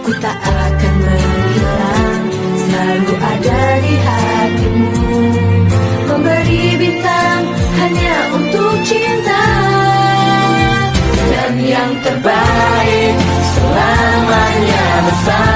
ku tak akan menghilang, selalu ada di hatimu. Memberi bintang hanya untuk cinta, dan yang terbaik selamanya bersama.